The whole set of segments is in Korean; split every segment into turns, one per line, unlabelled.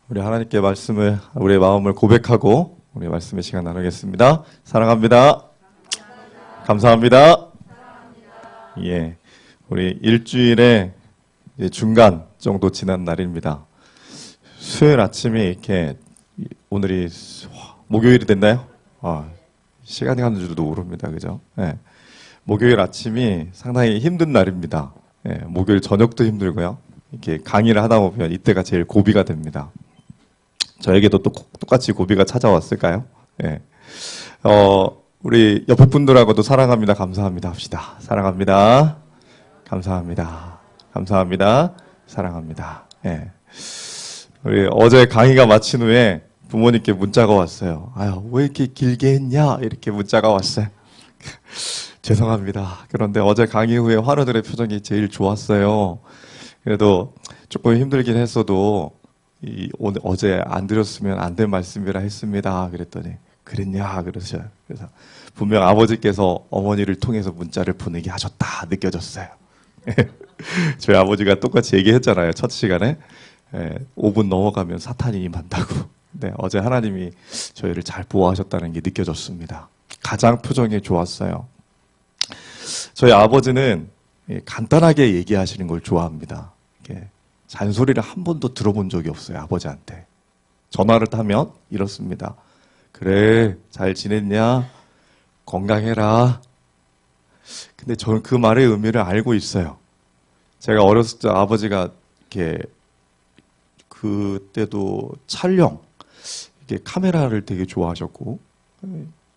우리 하나님께 말씀을, 우리의 마음을 고백하고 우리 말씀의 시간 나누겠습니다. 사랑합니다. 감사합니다. 예, 우리 일주일의 이제 중간 정도 지난 날입니다. 수요일 아침에 이렇게 오늘이 목요일이 됐나요? 시간이 가는 줄도 모릅니다. 그죠? 예, 목요일 아침이 상당히 힘든 날입니다. 예, 목요일 저녁도 힘들고요. 이렇게 강의를 하다 보면 이때가 제일 고비가 됩니다. 저에게도 또 똑같이 고비가 찾아왔을까요? 예. 우리 옆에 분들하고도 사랑합니다, 감사합니다 합시다. 사랑합니다, 감사합니다, 감사합니다, 사랑합니다. 예. 우리 어제 강의가 마친 후에 부모님께 문자가 왔어요. 아유, 왜 이렇게 길게 했냐? 이렇게 문자가 왔어요. 죄송합니다. 그런데 어제 강의 후에 환우들의 표정이 제일 좋았어요. 그래도 조금 힘들긴 했어도 오늘 어제 안 드렸으면 안 될 말씀이라 했습니다. 그랬더니 그랬냐 그러셔요. 그래서 분명 아버지께서 어머니를 통해서 문자를 보내게 하셨다 느껴졌어요. 저희 아버지가 똑같이 얘기했잖아요. 첫 시간에 5분 넘어가면 사탄이 임한다고. 네, 어제 하나님이 저희를 잘 보호하셨다는 게 느껴졌습니다. 가장 표정이 좋았어요. 저희 아버지는 간단하게 얘기하시는 걸 좋아합니다. 잔소리를 한 번도 들어본 적이 없어요, 아버지한테. 전화를 하면 이렇습니다. 그래, 잘 지냈냐? 건강해라. 근데 저는 그 말의 의미를 알고 있어요. 제가 어렸을 때 아버지가 이렇게 그때도 촬영, 이렇게 카메라를 되게 좋아하셨고,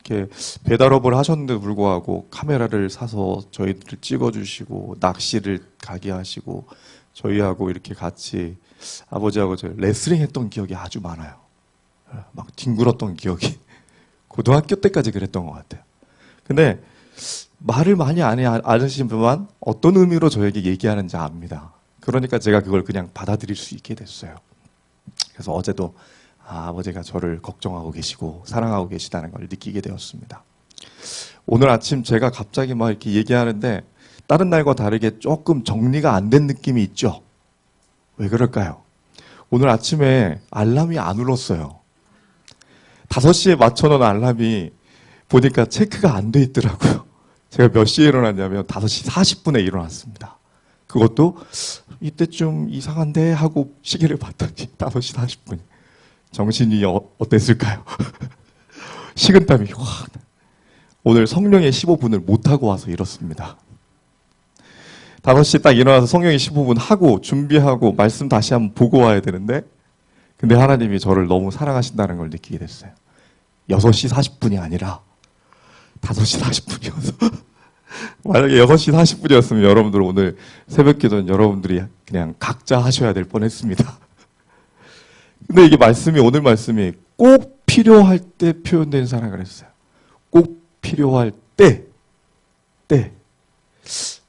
이렇게 배달업을 하셨는데도 불구하고 카메라를 사서 저희들을 찍어주시고, 낚시를 가게 하시고, 저희하고 이렇게 같이 아버지하고 저 레슬링 했던 기억이 아주 많아요. 막 뒹굴었던 기억이. 고등학교 때까지 그랬던 것 같아요. 근데 말을 많이 안 하시지만 어떤 의미로 저에게 얘기하는지 압니다. 그러니까 제가 그걸 그냥 받아들일 수 있게 됐어요. 그래서 어제도 아버지가 저를 걱정하고 계시고 사랑하고 계시다는 걸 느끼게 되었습니다. 오늘 아침 제가 갑자기 막 이렇게 얘기하는데 다른 날과 다르게 조금 정리가 안 된 느낌이 있죠? 왜 그럴까요? 오늘 아침에 알람이 안 울었어요. 5시에 맞춰놓은 알람이 보니까 체크가 안 돼 있더라고요. 제가 몇 시에 일어났냐면 5시 40분에 일어났습니다. 그것도 이때쯤 이상한데 하고 시계를 봤더니 5시 40분. 정신이 어땠을까요? 식은땀이 확. 오늘 성령의 15분을 못하고 와서 이렇습니다. 5시 딱 일어나서 성령의 15분 하고 준비하고 말씀 다시 한번 보고 와야 되는데 근데 하나님이 저를 너무 사랑하신다는 걸 느끼게 됐어요. 6시 40분이 아니라 5시 40분이어서 만약에 6시 40분이었으면 여러분들 오늘 새벽기도는 여러분들이 그냥 각자 하셔야 될 뻔했습니다. 근데 이게 말씀이 오늘 말씀이 꼭 필요할 때 표현된 사랑을 했어요. 꼭 필요할 때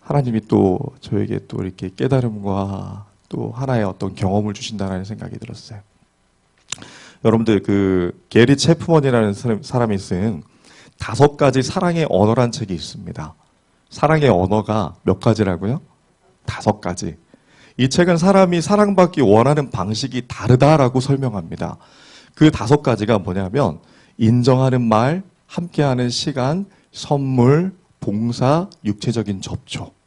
하나님이 또 저에게 또 이렇게 깨달음과 또 하나의 어떤 경험을 주신다는 생각이 들었어요. 여러분들 그 게리 체프먼이라는 사람이 쓴 5가지 사랑의 언어란 책이 있습니다. 사랑의 언어가 몇 가지라고요? 5가지. 이 책은 사람이 사랑받기 원하는 방식이 다르다라고 설명합니다. 그 5가지가 뭐냐면 인정하는 말, 함께하는 시간, 선물, 봉사, 육체적인 접촉.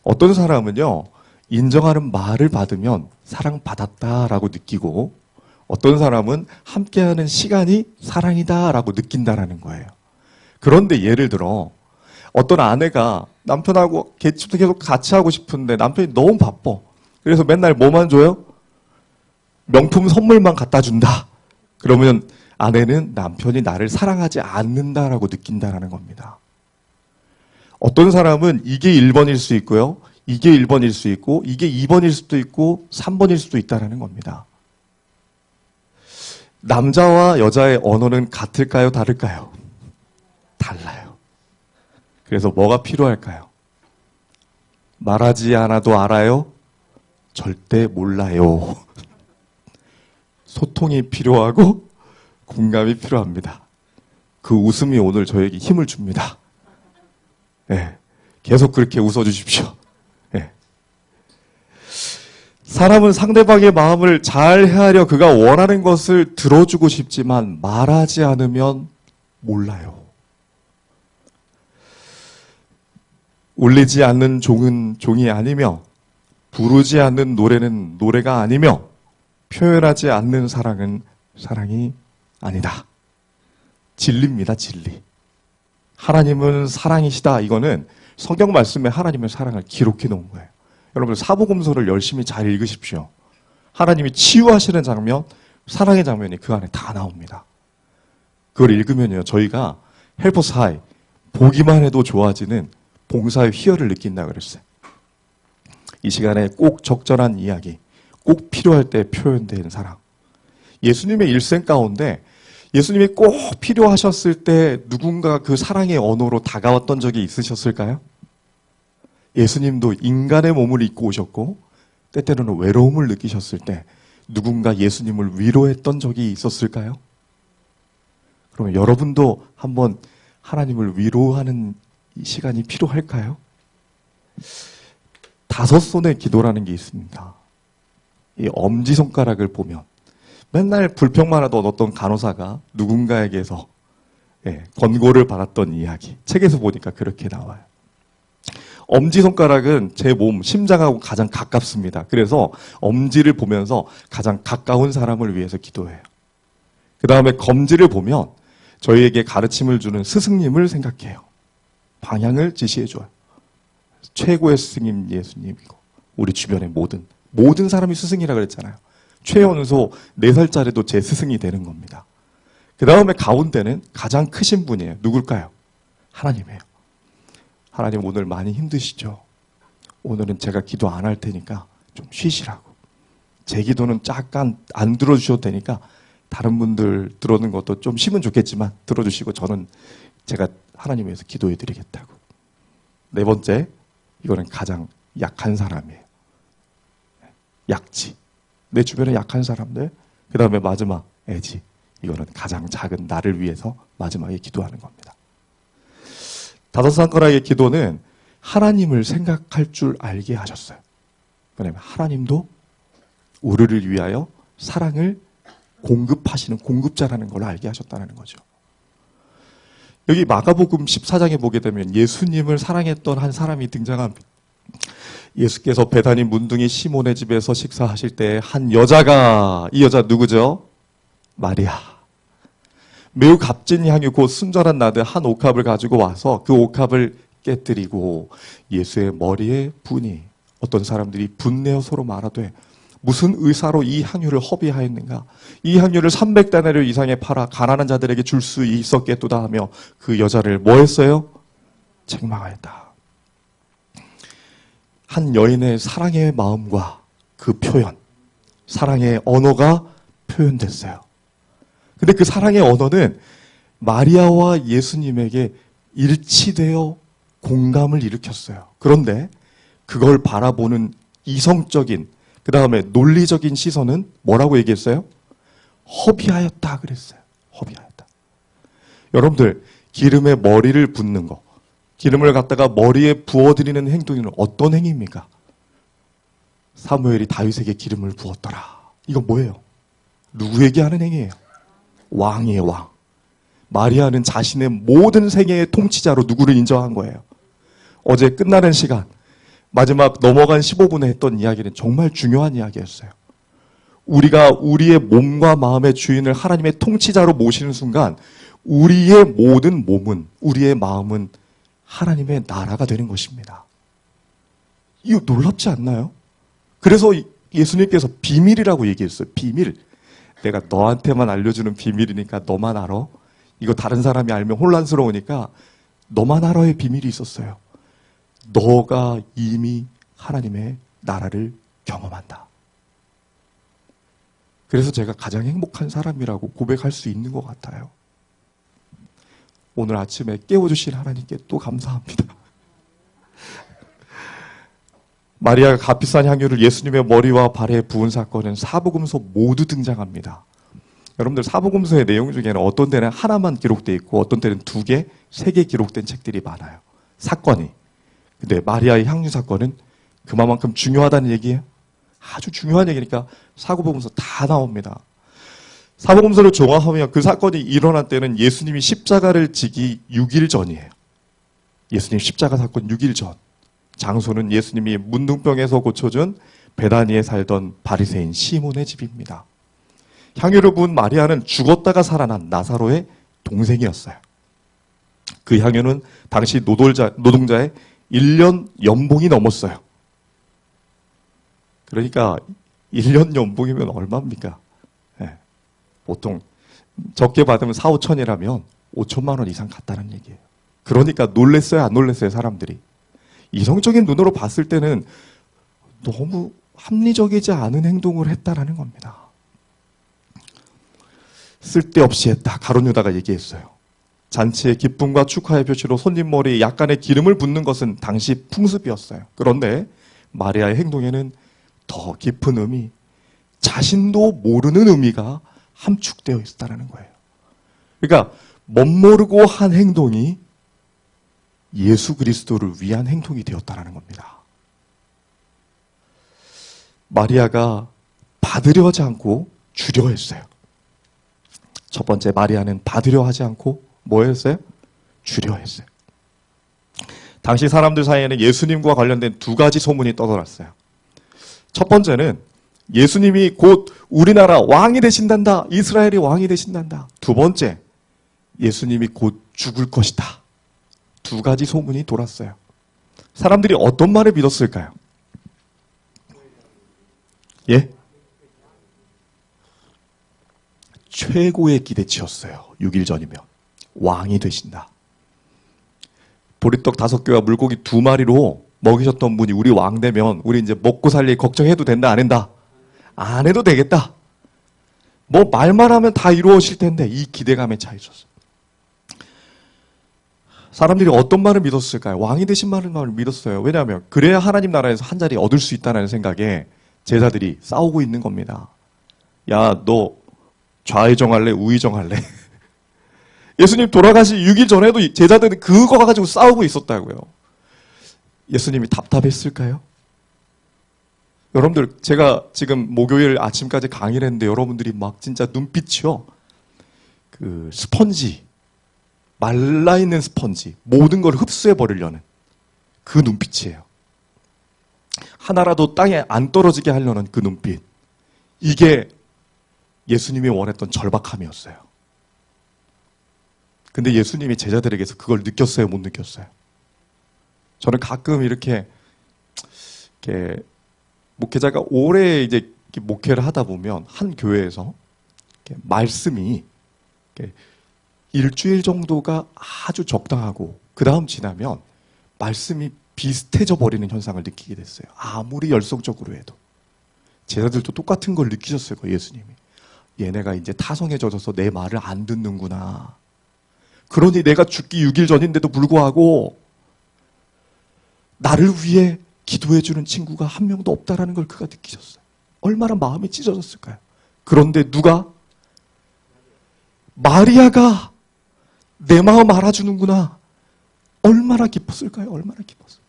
어떤 사람은요, 인정하는 말을 받으면 사랑받았다라고 느끼고 어떤 사람은 함께하는 시간이 사랑이다라고 느낀다라는 거예요. 그런데 예를 들어 어떤 아내가 남편하고 계집도 계속 같이 하고 싶은데 남편이 너무 바빠. 그래서 맨날 뭐만 줘요? 명품 선물만 갖다 준다. 그러면 아내는 남편이 나를 사랑하지 않는다라고 느낀다라는 겁니다. 어떤 사람은 이게 1번일 수 있고요. 이게 1번일 수 있고 이게 2번일 수도 있고 3번일 수도 있다는 겁니다. 남자와 여자의 언어는 같을까요? 다를까요? 달라요. 그래서 뭐가 필요할까요? 말하지 않아도 알아요? 절대 몰라요. 소통이 필요하고 공감이 필요합니다. 그 웃음이 오늘 저에게 힘을 줍니다. 네, 계속 그렇게 웃어주십시오. 네. 사람은 상대방의 마음을 잘 헤아려 그가 원하는 것을 들어주고 싶지만 말하지 않으면 몰라요. 울리지 않는 종은 종이 아니며 부르지 않는 노래는 노래가 아니며 표현하지 않는 사랑은 사랑이 아니다. 진리입니다, 진리. 하나님은 사랑이시다. 이거는 성경 말씀에 하나님의 사랑을 기록해 놓은 거예요. 여러분 사복음서를 열심히 잘 읽으십시오. 하나님이 치유하시는 장면, 사랑의 장면이 그 안에 다 나옵니다. 그걸 읽으면요, 저희가 헬퍼스 하이, 보기만 해도 좋아지는 봉사의 희열을 느낀다 그랬어요. 이 시간에 꼭 적절한 이야기, 꼭 필요할 때 표현된 사랑. 예수님의 일생 가운데 예수님이 꼭 필요하셨을 때 누군가 그 사랑의 언어로 다가왔던 적이 있으셨을까요? 예수님도 인간의 몸을 입고 오셨고 때때로는 외로움을 느끼셨을 때 누군가 예수님을 위로했던 적이 있었을까요? 그러면 여러분도 한번 하나님을 위로하는 시간이 필요할까요? 5손의 기도라는 게 있습니다. 이 엄지손가락을 보면 맨날 불평만 하던 어떤 간호사가 누군가에게서 권고를 받았던 이야기. 책에서 보니까 그렇게 나와요. 엄지손가락은 제 몸, 심장하고 가장 가깝습니다. 그래서 엄지를 보면서 가장 가까운 사람을 위해서 기도해요. 그 다음에 검지를 보면 저희에게 가르침을 주는 스승님을 생각해요. 방향을 지시해줘요. 최고의 스승님 예수님이고 우리 주변의 모든 사람이 스승이라 그랬잖아요. 최연소 4살짜리도 제 스승이 되는 겁니다. 그 다음에 가운데는 가장 크신 분이에요. 누굴까요? 하나님이에요. 하나님 오늘 많이 힘드시죠? 오늘은 제가 기도 안 할 테니까 좀 쉬시라고. 제 기도는 잠깐 안 들어주셔도 되니까 다른 분들 들어오는 것도 좀 쉬면 좋겠지만 들어주시고 저는 제가 하나님 위해서 기도해 드리겠다고. 4번째, 이거는 가장 약한 사람이에요. 약지. 내 주변에 약한 사람들. 그 다음에 마지막, 애지. 이거는 가장 작은 나를 위해서 마지막에 기도하는 겁니다. 5손가락의 기도는 하나님을 생각할 줄 알게 하셨어요. 왜냐하면 하나님도 우리를 위하여 사랑을 공급하시는 공급자라는 걸 알게 하셨다는 거죠. 여기 마가복음 14장에 보게 되면 예수님을 사랑했던 한 사람이 등장합니다. 예수께서 베다니 문둥이 시몬의 집에서 식사하실 때 한 여자가, 이 여자 누구죠? 마리아. 매우 값진 향유 곧 순전한 나드 한 옥합을 가지고 와서 그 옥합을 깨뜨리고 예수의 머리에 부니 어떤 사람들이 분내어 서로 말하되 무슨 의사로 이 향유를 허비하였는가? 이 향유를 300데나리오 이상에 팔아 가난한 자들에게 줄 수 있었겠도다 하며 그 여자를 뭐 했어요? 책망하였다. 한 여인의 사랑의 마음과 그 표현, 사랑의 언어가 표현됐어요. 근데 그 사랑의 언어는 마리아와 예수님에게 일치되어 공감을 일으켰어요. 그런데 그걸 바라보는 이성적인, 그 다음에 논리적인 시선은 뭐라고 얘기했어요? 허비하였다 그랬어요. 허비하였다. 여러분들, 기름에 머리를 붓는 거, 기름을 갖다가 머리에 부어드리는 행동은 어떤 행위입니까? 사무엘이 다윗에게 기름을 부었더라. 이거 뭐예요? 누구에게 하는 행위예요? 왕이에요, 왕. 마리아는 자신의 모든 세계의 통치자로 누구를 인정한 거예요. 어제 끝나는 시간, 마지막 넘어간 15분에 했던 이야기는 정말 중요한 이야기였어요. 우리가 우리의 몸과 마음의 주인을 하나님의 통치자로 모시는 순간 우리의 모든 몸은, 우리의 마음은 하나님의 나라가 되는 것입니다. 이거 놀랍지 않나요? 그래서 예수님께서 비밀이라고 얘기했어요. 비밀. 내가 너한테만 알려주는 비밀이니까 너만 알아. 이거 다른 사람이 알면 혼란스러우니까 너만 알아의 비밀이 있었어요. 너가 이미 하나님의 나라를 경험한다. 그래서 제가 가장 행복한 사람이라고 고백할 수 있는 것 같아요. 오늘 아침에 깨워주신 하나님께 또 감사합니다. 마리아가 값비싼 향유를 예수님의 머리와 발에 부은 사건은 사복음서 모두 등장합니다. 여러분들 사복음서의 내용 중에는 어떤 때는 하나만 기록되어 있고 어떤 때는 2개, 3개 기록된 책들이 많아요. 사건이. 근데 마리아의 향유 사건은 그만큼 중요하다는 얘기예요. 아주 중요한 얘기니까 사고보험서 다 나옵니다. 사복음서를 종합하면 그 사건이 일어난 때는 예수님이 십자가를 지기 6일 전이에요. 예수님 십자가 사건 6일 전. 장소는 예수님이 문둥병에서 고쳐준 베다니에 살던 바리새인 시몬의 집입니다. 향유를 부은 마리아는 죽었다가 살아난 나사로의 동생이었어요. 그 향유는 당시 노동자의 1년 연봉이 넘었어요. 그러니까 1년 연봉이면 얼마입니까? 네. 보통 적게 받으면 4, 5천이라면 5천만 원 이상 갔다는 얘기예요. 그러니까 놀랬어요, 안 놀랬어요, 사람들이? 이성적인 눈으로 봤을 때는 너무 합리적이지 않은 행동을 했다라는 겁니다. 쓸데없이 했다. 가룟 유다가 얘기했어요. 잔치의 기쁨과 축하의 표시로 손님 머리에 약간의 기름을 붓는 것은 당시 풍습이었어요. 그런데 마리아의 행동에는 더 깊은 의미, 자신도 모르는 의미가 함축되어 있었다는 거예요. 그러니까 멋모르고 한 행동이 예수 그리스도를 위한 행동이 되었다는 겁니다. 마리아가 받으려 하지 않고 주려 했어요. 첫 번째, 마리아는 받으려 하지 않고 뭐 했어요? 주려 했어요. 당시 사람들 사이에는 예수님과 관련된 두 가지 소문이 떠돌았어요. 첫 번째는 예수님이 곧 우리나라 왕이 되신단다. 이스라엘이 왕이 되신단다. 두 번째, 예수님이 곧 죽을 것이다. 두 가지 소문이 돌았어요. 사람들이 어떤 말을 믿었을까요? 예? 최고의 기대치였어요. 6일 전이면. 왕이 되신다. 보리떡 5개와 물고기 2마리로 먹이셨던 분이 우리 왕 되면 우리 이제 먹고 살 일 걱정해도 된다, 안 한다? 안 해도 되겠다. 뭐 말만 하면 다 이루어질 텐데 이 기대감에 차 있었어요. 사람들이 어떤 말을 믿었을까요? 왕이 되신 말을 믿었어요. 왜냐하면 그래야 하나님 나라에서 한 자리 얻을 수 있다는 생각에 제자들이 싸우고 있는 겁니다. 야, 너 좌의정할래? 우의정할래? 예수님 돌아가시 6일 전에도 제자들은 그거 가지고 싸우고 있었다고요. 예수님이 답답했을까요? 여러분들, 제가 지금 목요일 아침까지 강의를 했는데 여러분들이 막 진짜 눈빛이요. 그 스펀지, 말라있는 스펀지, 모든 걸 흡수해버리려는 그 눈빛이에요. 하나라도 땅에 안 떨어지게 하려는 그 눈빛. 이게 예수님이 원했던 절박함이었어요. 근데 예수님이 제자들에게서 그걸 느꼈어요, 못 느꼈어요? 저는 가끔 이렇게 목회자가 오래 이제 목회를 하다 보면 한 교회에서 말씀이 일주일 정도가 아주 적당하고 그 다음 지나면 말씀이 비슷해져 버리는 현상을 느끼게 됐어요. 아무리 열성적으로 해도. 제자들도 똑같은 걸 느끼셨을 거예요, 예수님이. 얘네가 이제 타성에 젖어서 내 말을 안 듣는구나. 그러니 내가 죽기 6일 전인데도 불구하고 나를 위해 기도해주는 친구가 한 명도 없다라는 걸 그가 느끼셨어요. 얼마나 마음이 찢어졌을까요? 그런데 누가? 마리아가 내 마음 알아주는구나. 얼마나 기뻤을까요? 얼마나 기뻤을까요?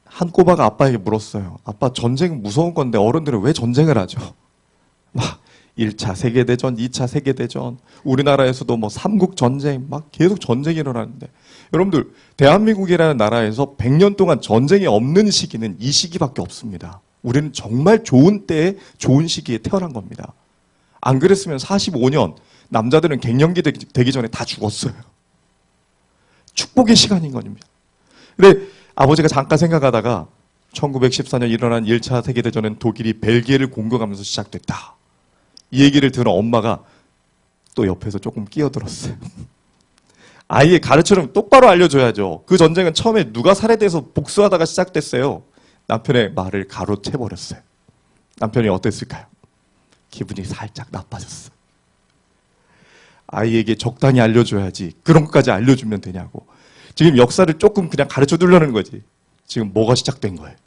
한 꼬마가 아빠에게 물었어요. 아빠, 전쟁은 무서운 건데 어른들은 왜 전쟁을 하죠? 막 1차 세계대전, 2차 세계대전, 우리나라에서도 뭐 삼국전쟁, 막 계속 전쟁이 일어나는데 여러분들, 대한민국이라는 나라에서 100년 동안 전쟁이 없는 시기는 이 시기밖에 없습니다. 우리는 정말 좋은 때에 좋은 시기에 태어난 겁니다. 안 그랬으면 45년 남자들은 갱년기 되기 전에 다 죽었어요. 축복의 시간인 겁니다. 근데 아버지가 잠깐 생각하다가 1914년 일어난 1차 세계대전은 독일이 벨기에를 공격하면서 시작됐다. 이 얘기를 들은 엄마가 또 옆에서 조금 끼어들었어요. 아이의 가르침을 똑바로 알려줘야죠. 그 전쟁은 처음에 누가 살해돼서 복수하다가 시작됐어요. 남편의 말을 가로채버렸어요. 남편이 어땠을까요? 기분이 살짝 나빠졌어요. 아이에게 적당히 알려줘야지. 그런 것까지 알려주면 되냐고. 지금 역사를 조금 그냥 가르쳐 두려는 거지. 지금 뭐가 시작된 거예요?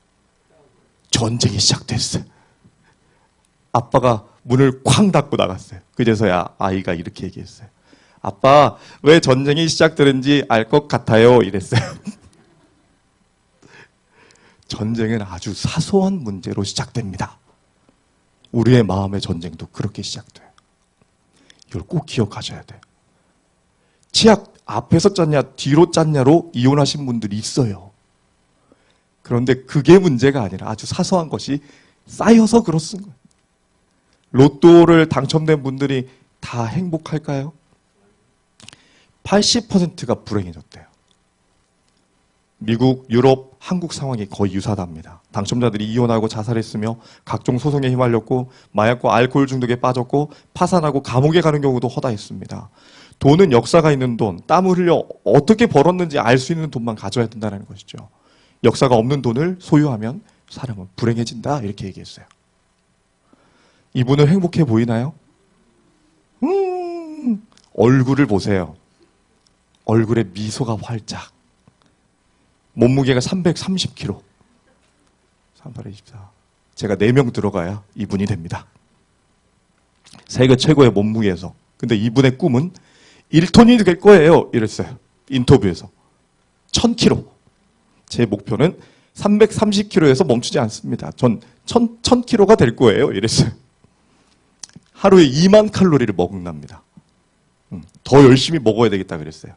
전쟁이 시작됐어요. 아빠가 문을 쾅 닫고 나갔어요. 그제서야 아이가 이렇게 얘기했어요. 아빠, 왜 전쟁이 시작되는지 알 것 같아요. 이랬어요. 전쟁은 아주 사소한 문제로 시작됩니다. 우리의 마음의 전쟁도 그렇게 시작돼요. 이걸 꼭 기억하셔야 돼요. 치약 앞에서 짰냐 뒤로 짰냐로 이혼하신 분들이 있어요. 그런데 그게 문제가 아니라 아주 사소한 것이 쌓여서 그렇습니다. 로또를 당첨된 분들이 다 행복할까요? 80%가 불행해졌대요. 미국, 유럽, 한국 상황이 거의 유사합니다. 당첨자들이 이혼하고 자살했으며 각종 소송에 휘말렸고 마약과 알코올 중독에 빠졌고 파산하고 감옥에 가는 경우도 허다했습니다. 돈은 역사가 있는 돈, 땀을 흘려 어떻게 벌었는지 알 수 있는 돈만 가져야 된다는 것이죠. 역사가 없는 돈을 소유하면 사람은 불행해진다 이렇게 얘기했어요. 이분은 행복해 보이나요? 얼굴을 보세요. 얼굴에 미소가 활짝. 몸무게가 330kg. 3824. 제가 4명 들어가야 이분이 됩니다. 세계 최고의 몸무게에서. 근데 이분의 꿈은 1톤이 될 거예요. 이랬어요. 인터뷰에서. 1000kg. 제 목표는 330kg에서 멈추지 않습니다. 전 1000kg가 될 거예요. 이랬어요. 하루에 2만 칼로리를 먹는답니다. 더 열심히 먹어야 되겠다 그랬어요.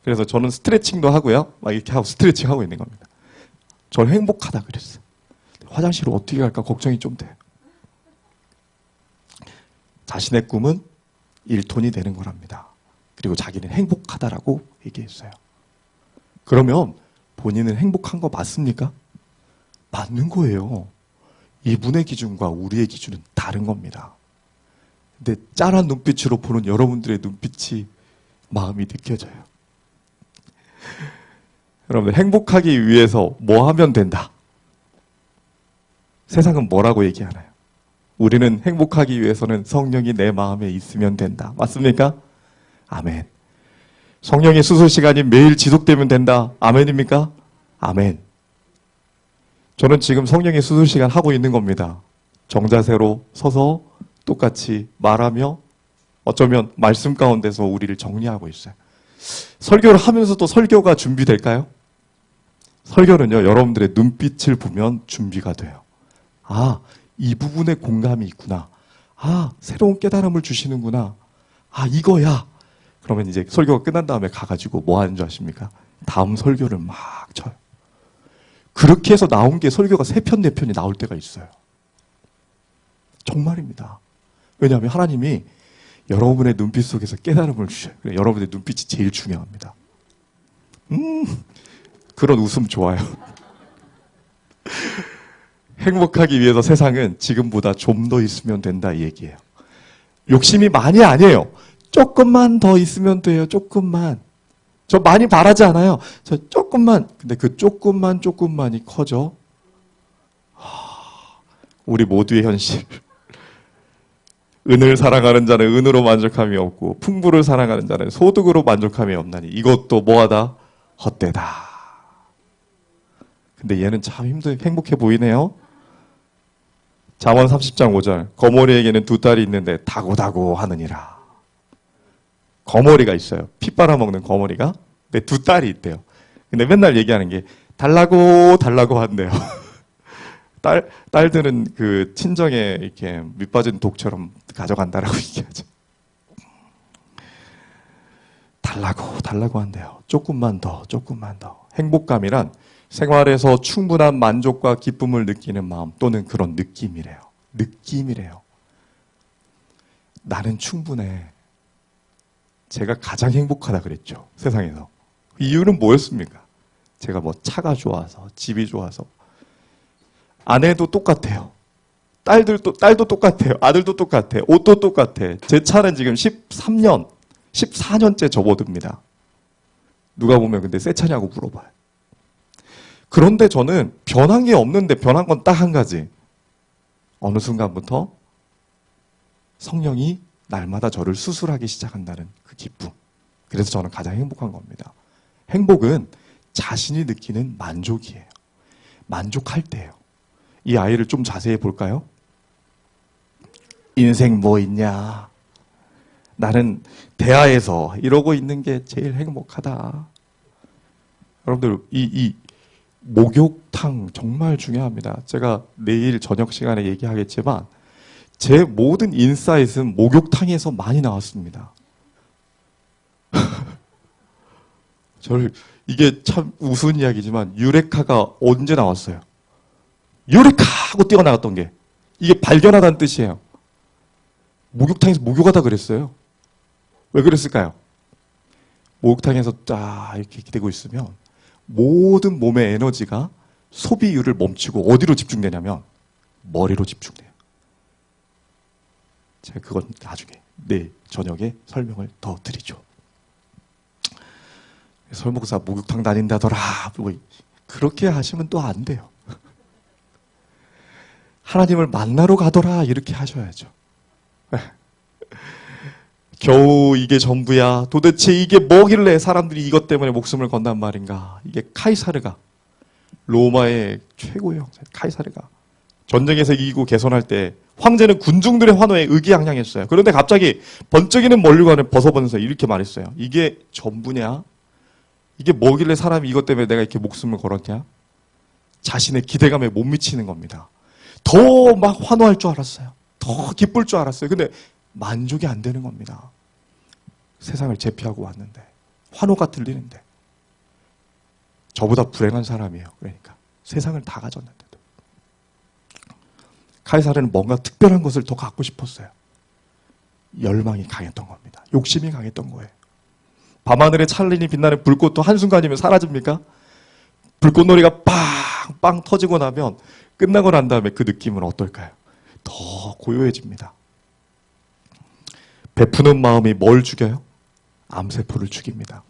그래서 저는 스트레칭도 하고요. 막 이렇게 하고 스트레칭 하고 있는 겁니다. 저는 행복하다 그랬어요. 화장실을 어떻게 갈까 걱정이 좀 돼요. 자신의 꿈은 1톤이 되는 거랍니다. 그리고 자기는 행복하다라고 얘기했어요. 그러면 본인은 행복한 거 맞습니까? 맞는 거예요. 이분의 기준과 우리의 기준은 다른 겁니다. 근데 짠한 눈빛으로 보는 여러분들의 눈빛이 마음이 느껴져요. 여러분들 행복하기 위해서 뭐 하면 된다? 세상은 뭐라고 얘기하나요? 우리는 행복하기 위해서는 성령이 내 마음에 있으면 된다. 맞습니까? 아멘. 성령의 수술 시간이 매일 지속되면 된다. 아멘입니까? 아멘. 저는 지금 성령의 수술 시간 하고 있는 겁니다. 정자세로 서서 똑같이 말하며 어쩌면 말씀 가운데서 우리를 정리하고 있어요. 설교를 하면서도 설교가 준비될까요? 설교는요, 여러분들의 눈빛을 보면 준비가 돼요. 아, 이 부분에 공감이 있구나. 아, 새로운 깨달음을 주시는구나. 아, 이거야. 그러면 이제 설교가 끝난 다음에 가가지고 뭐 하는 줄 아십니까? 다음 설교를 막 쳐요. 그렇게 해서 나온 게 설교가 3편, 4편이 나올 때가 있어요. 정말입니다. 왜냐하면 하나님이 여러분의 눈빛 속에서 깨달음을 주셔요. 여러분의 눈빛이 제일 중요합니다. 그런 웃음 좋아요. 행복하기 위해서 세상은 지금보다 좀 더 있으면 된다 이 얘기예요. 욕심이 많이 아니에요. 조금만 더 있으면 돼요. 조금만. 저 많이 바라지 않아요. 저 조금만. 근데 그 조금만이 커져. 우리 모두의 현실. 은을 사랑하는 자는 은으로 만족함이 없고 풍부를 사랑하는 자는 소득으로 만족함이 없나니 이것도 뭐하다? 헛되다. 근데 얘는 참 행복해 보이네요. 잠언 30장 5절 거머리에게는 2딸이 있는데 다고다고 하느니라. 거머리가 있어요. 피 빨아먹는 거머리가. 근데 2딸이 있대요. 근데 맨날 얘기하는 게 달라고 한대요. 딸들은 그 친정에 이렇게 밑빠진 독처럼 가져간다라고 얘기하죠. 달라고 한대요. 조금만 더. 행복감이란 생활에서 충분한 만족과 기쁨을 느끼는 마음 또는 그런 느낌이래요. 나는 충분해. 제가 가장 행복하다 그랬죠. 세상에서. 이유는 뭐였습니까? 제가 뭐 차가 좋아서, 집이 좋아서. 아내도 똑같아요. 딸도 똑같아요. 아들도 똑같아요. 옷도 똑같아. 제 차는 지금 14년째 접어듭니다. 누가 보면 근데 새 차냐고 물어봐요. 그런데 저는 변한 게 없는데 변한 건 딱 한 가지. 어느 순간부터 성령이 날마다 저를 수술하기 시작한다는 그 기쁨. 그래서 저는 가장 행복한 겁니다. 행복은 자신이 느끼는 만족이에요. 만족할 때예요. 이 아이를 좀 자세히 볼까요? 인생 뭐 있냐? 나는 대하에서 이러고 있는 게 제일 행복하다. 여러분들, 이 목욕탕 정말 중요합니다. 제가 내일 저녁 시간에 얘기하겠지만 제 모든 인사이트는 목욕탕에서 많이 나왔습니다. 이게 참 우스운 이야기지만 유레카가 언제 나왔어요? 유레카 하고 뛰어나갔던 게 이게 발견하다는 뜻이에요. 목욕탕에서 목욕하다 그랬어요. 왜 그랬을까요? 목욕탕에서 딱 이렇게 기대고 있으면 모든 몸의 에너지가 소비율을 멈추고 어디로 집중되냐면 머리로 집중돼요. 제가 그건 나중에 내일 저녁에 설명을 더 드리죠. 설목사 목욕탕 다닌다더라. 뭐 그렇게 하시면 또 안 돼요. 하나님을 만나러 가더라. 이렇게 하셔야죠. 겨우 이게 전부야. 도대체 이게 뭐길래 사람들이 이것 때문에 목숨을 건단 말인가. 이게 카이사르가, 로마의 최고의 형사 카이사르가 전쟁에서 이기고 개선할 때 황제는 군중들의 환호에 의기양양했어요. 그런데 갑자기 번쩍이는 멀리관을 벗어보면서 이렇게 말했어요. 이게 전부냐? 이게 뭐길래 사람이 이것 때문에 내가 이렇게 목숨을 걸었냐? 자신의 기대감에 못 미치는 겁니다. 더 막 환호할 줄 알았어요. 더 기쁠 줄 알았어요. 근데 만족이 안 되는 겁니다. 세상을 제피하고 왔는데 환호가 들리는데 저보다 불행한 사람이에요. 그러니까 세상을 다 가졌는데도 카이사르는 뭔가 특별한 것을 더 갖고 싶었어요. 열망이 강했던 겁니다. 욕심이 강했던 거예요. 밤하늘에 찰린이 빛나는 불꽃도 한순간이면 사라집니까? 불꽃놀이가 빵빵 터지고 나면 끝나고 난 다음에 그 느낌은 어떨까요? 더 고요해집니다. 베푸는 마음이 뭘 죽여요? 암세포를 죽입니다.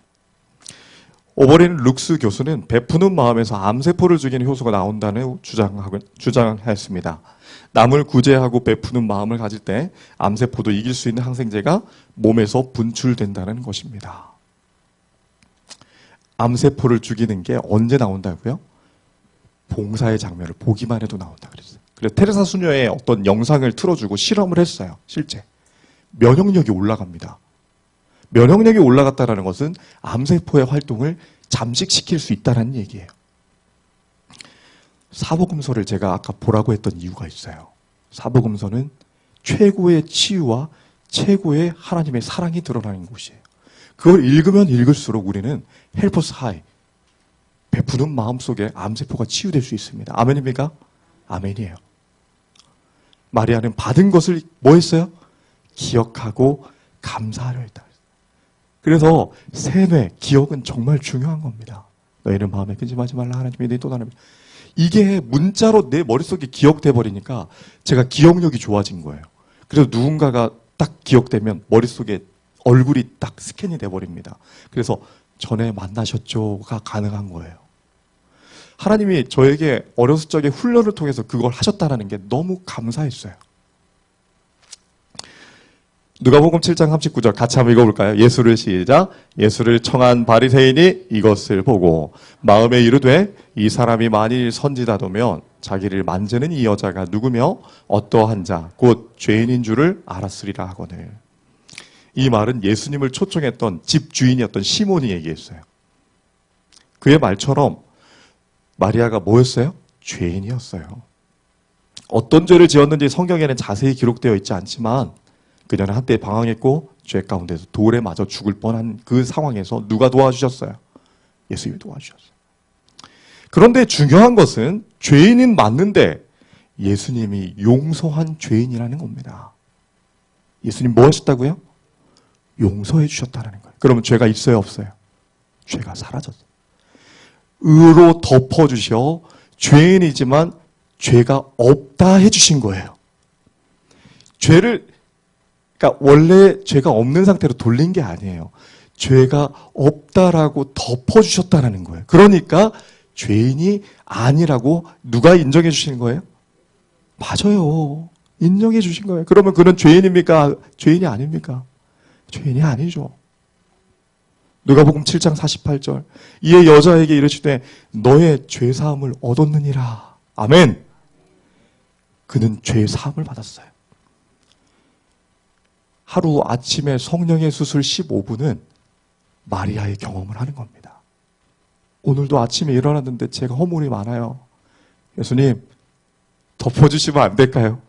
오버린 룩스 교수는 베푸는 마음에서 암세포를 죽이는 효소가 나온다는 주장했습니다. 남을 구제하고 베푸는 마음을 가질 때 암세포도 이길 수 있는 항생제가 몸에서 분출된다는 것입니다. 암세포를 죽이는 게 언제 나온다고요? 봉사의 장면을 보기만 해도 나온다 그랬어요. 그래서 테레사 수녀의 어떤 영상을 틀어주고 실험을 했어요. 실제. 면역력이 올라갑니다. 면역력이 올라갔다는 것은 암세포의 활동을 잠식시킬 수 있다는 얘기예요. 사복음서를 제가 아까 보라고 했던 이유가 있어요. 사복음서는 최고의 치유와 최고의 하나님의 사랑이 드러나는 곳이에요. 그걸 읽으면 읽을수록 우리는 헬퍼스 하이, 베푸는 마음속에 암세포가 치유될 수 있습니다. 아멘입니까? 아멘이에요. 마리아는 받은 것을 뭐 했어요? 기억하고 감사하려 했다. 그래서 세뇌, 기억은 정말 중요한 겁니다. 너희는 마음에 근심하지 말라. 하나님이 네 또 다릅니다. 이게 문자로 내 머릿속에 기억돼 버리니까 제가 기억력이 좋아진 거예요. 그래서 누군가가 딱 기억되면 머릿속에 얼굴이 딱 스캔이 돼 버립니다. 그래서 전에 만나셨죠가 가능한 거예요. 하나님이 저에게 어렸을 적에 훈련을 통해서 그걸 하셨다는 게 너무 감사했어요. 누가복음 7장 39절 같이 한번 읽어볼까요? 예수를 시작. 예수를 청한 바리새인이 이것을 보고 마음에 이르되 이 사람이 만일 선지자도면 자기를 만지는 이 여자가 누구며 어떠한 자 곧 죄인인 줄을 알았으리라 하거늘. 이 말은 예수님을 초청했던 집 주인이었던 시몬이 얘기했어요. 그의 말처럼 마리아가 뭐였어요? 죄인이었어요. 어떤 죄를 지었는지 성경에는 자세히 기록되어 있지 않지만 그녀는 한때 방황했고 죄 가운데서 돌에 맞아 죽을 뻔한 그 상황에서 누가 도와주셨어요? 예수님이 도와주셨어요. 그런데 중요한 것은 죄인은 맞는데 예수님이 용서한 죄인이라는 겁니다. 예수님 뭐 하셨다고요? 용서해 주셨다는 거예요. 그러면 죄가 있어요, 없어요? 죄가 사라졌어요. 의로 덮어주셔 죄인이지만 죄가 없다 해주신 거예요. 그러니까 원래 죄가 없는 상태로 돌린 게 아니에요. 죄가 없다라고 덮어주셨다는 거예요. 그러니까 죄인이 아니라고 누가 인정해 주시는 거예요? 맞아요. 인정해 주신 거예요. 그러면 그는 죄인입니까? 죄인이 아닙니까? 죄인이 아니죠. 누가복음 7장 48절. 이에 여자에게 이르시되 너의 죄 사함을 얻었느니라. 아멘. 그는 죄 사함을 받았어요. 하루 아침에 성령의 수술 15분은 마리아의 경험을 하는 겁니다. 오늘도 아침에 일어났는데 제가 허물이 많아요. 예수님, 덮어주시면 안 될까요?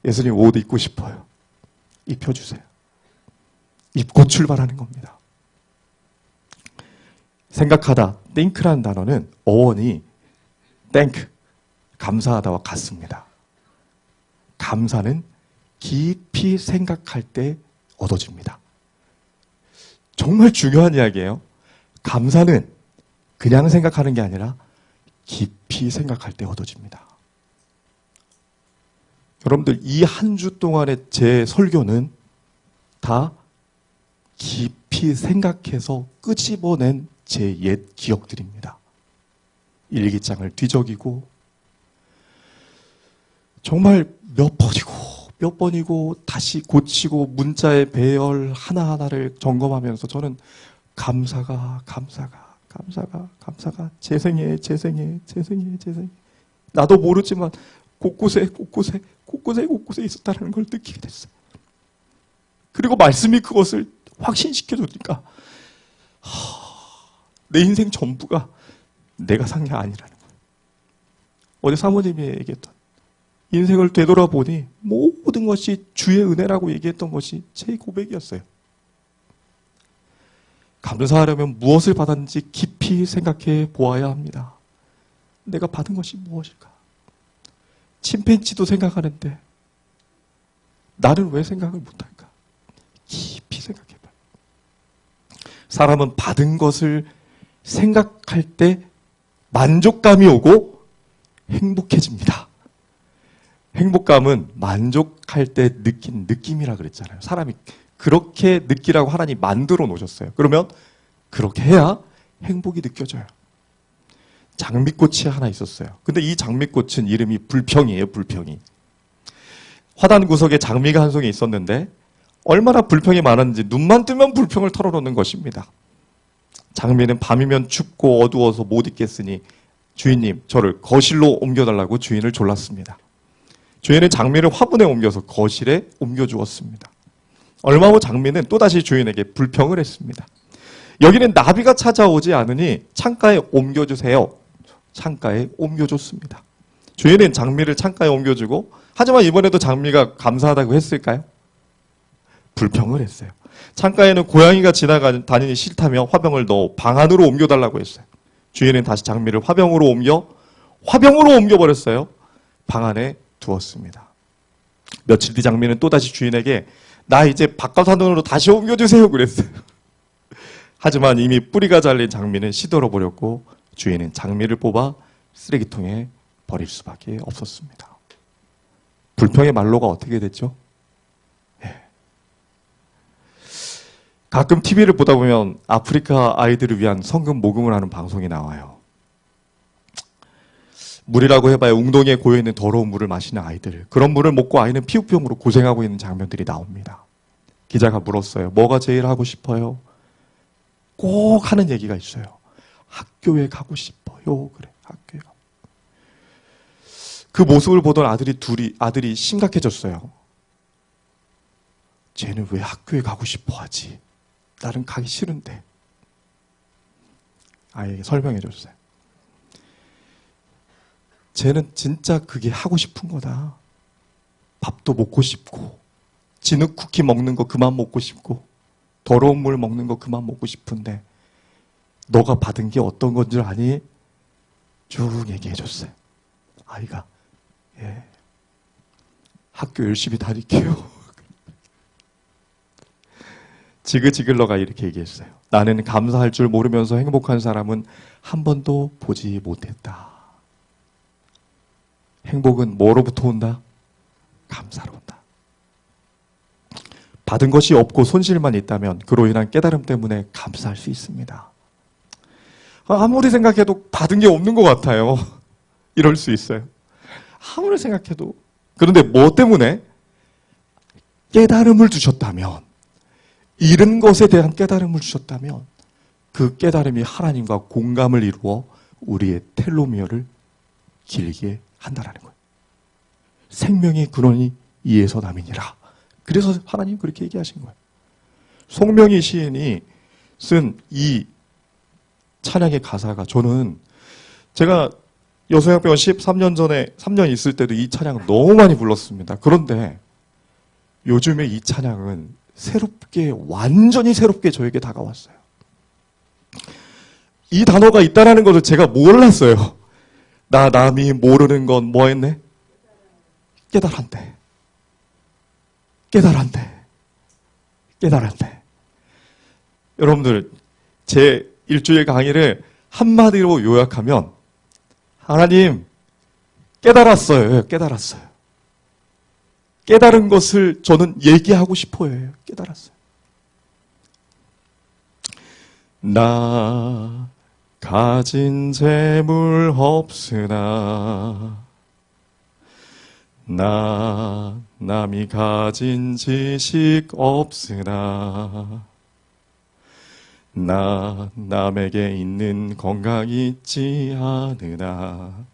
예수님, 옷 입고 싶어요. 입혀주세요. 입고 출발하는 겁니다. 생각하다, think라는 단어는 어원이 thank, 감사하다와 같습니다. 감사는 깊이 생각할 때 얻어집니다. 정말 중요한 이야기예요. 감사는 그냥 생각하는 게 아니라 깊이 생각할 때 얻어집니다. 여러분들, 이 한 주 동안의 제 설교는 다 깊이 생각해서 끄집어낸 제 옛 기억들입니다. 일기장을 뒤적이고 정말 몇 번이고 다시 고치고 문자의 배열 하나하나를 점검하면서 저는 감사가 재생해 나도 모르지만 곳곳에 있었다는 걸 느끼게 됐어요. 그리고 말씀이 그것을 확신시켜 주니까 내 인생 전부가 내가 산 게 아니라는 거예요. 어제 사모님이 얘기했던 인생을 되돌아보니 모든 것이 주의 은혜라고 얘기했던 것이 제 고백이었어요. 감사하려면 무엇을 받았는지 깊이 생각해 보아야 합니다. 내가 받은 것이 무엇일까? 침팬지도 생각하는데 나는 왜 생각을 못할까? 깊이 생각해봐요. 사람은 받은 것을 생각할 때 만족감이 오고 행복해집니다. 행복감은 만족할 때 느낀 느낌이라 그랬잖아요. 사람이 그렇게 느끼라고 하나님 만들어 놓으셨어요. 그러면 그렇게 해야 행복이 느껴져요. 장미꽃이 하나 있었어요. 근데 이 장미꽃은 이름이 불평이에요. 불평이. 화단 구석에 장미가 한 송이 있었는데 얼마나 불평이 많았는지 눈만 뜨면 불평을 털어놓는 것입니다. 장미는 밤이면 춥고 어두워서 못 있겠으니 주인님, 저를 거실로 옮겨달라고 주인을 졸랐습니다. 주인은 장미를 화분에 옮겨서 거실에 옮겨주었습니다. 얼마 후 장미는 또다시 주인에게 불평을 했습니다. 여기는 나비가 찾아오지 않으니 창가에 옮겨주세요. 창가에 옮겨줬습니다. 주인은 장미를 창가에 옮겨주고, 하지만 이번에도 장미가 감사하다고 했을까요? 불평을 했어요. 창가에는 고양이가 지나다니니 싫다며 화병을 넣어 방 안으로 옮겨달라고 했어요. 주인은 다시 장미를 화병으로 옮겨버렸어요. 방 안에 두었습니다. 며칠 뒤 장미는 또다시 주인에게 나 이제 바깥 화단으로 다시 옮겨주세요 그랬어요. 하지만 이미 뿌리가 잘린 장미는 시들어버렸고 주인은 장미를 뽑아 쓰레기통에 버릴 수밖에 없었습니다. 불평의 말로가 어떻게 됐죠? 가끔 TV를 보다 보면 아프리카 아이들을 위한 성금 모금을 하는 방송이 나와요. 물이라고 해봐야 웅덩이에 고여있는 더러운 물을 마시는 아이들. 그런 물을 먹고 아이는 피부병으로 고생하고 있는 장면들이 나옵니다. 기자가 물었어요. 뭐가 제일 하고 싶어요? 꼭 하는 얘기가 있어요. 학교에 가고 싶어요. 그래, 학교에 가고. 그 모습을 보던 아들이 심각해졌어요. 쟤는 왜 학교에 가고 싶어 하지? 나는 가기 싫은데. 아이에게 설명해 줬어요. 쟤는 진짜 그게 하고 싶은 거다. 밥도 먹고 싶고, 진흙 쿠키 먹는 거 그만 먹고 싶고, 더러운 물 먹는 거 그만 먹고 싶은데, 너가 받은 게 어떤 건 줄 아니? 쭉 얘기해 줬어요. 아이가, 학교 열심히 다닐게요. 지그지글러가 이렇게 얘기했어요. 나는 감사할 줄 모르면서 행복한 사람은 한 번도 보지 못했다. 행복은 뭐로부터 온다? 감사로 온다. 받은 것이 없고 손실만 있다면 그로 인한 깨달음 때문에 감사할 수 있습니다. 아무리 생각해도 받은 게 없는 것 같아요. 이럴 수 있어요. 아무리 생각해도. 그런데 뭐 때문에? 깨달음을 주셨다면, 잃은 것에 대한 깨달음을 주셨다면 그 깨달음이 하나님과 공감을 이루어 우리의 텔로미어를 길게 한다라는 거예요. 생명의 근원이 이에서 남이니라. 그래서 하나님 그렇게 얘기하신 거예요. 송명희 시인이 쓴 이 찬양의 가사가 저는 제가 여성협병원 13년 전에 3년 있을 때도 이 찬양을 너무 많이 불렀습니다. 그런데 요즘에 이 찬양은 새롭게 완전히 새롭게 저에게 다가왔어요. 이 단어가 있다는 것을 제가 몰랐어요. 나 남이 모르는 건 뭐 했네? 깨달았네. 깨달았네. 깨달았네. 여러분들 제 일주일 강의를 한마디로 요약하면 하나님 깨달았어요. 깨달았어요. 깨달은 것을 저는 얘기하고 싶어요. 깨달았어요. 나 가진 재물 없으나 나 남이 가진 지식 없으나 나 남에게 있는 건강 있지 않으나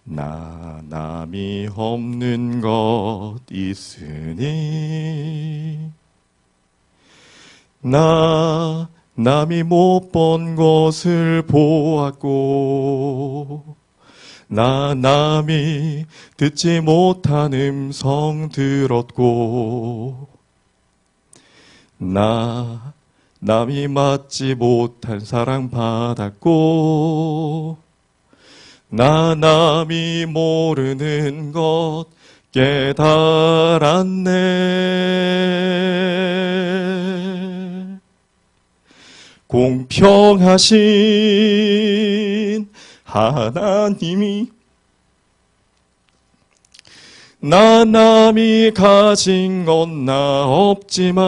나 남이 없는 것 있으니 나 남이 못 본 것을 보았고 나 남이 듣지 못한 음성 들었고 나 남이 맞지 못한 사랑 받았고 나 남이 모르는 것 깨달았네. 공평하신 하나님이 나 남이 가진 건 나 없지만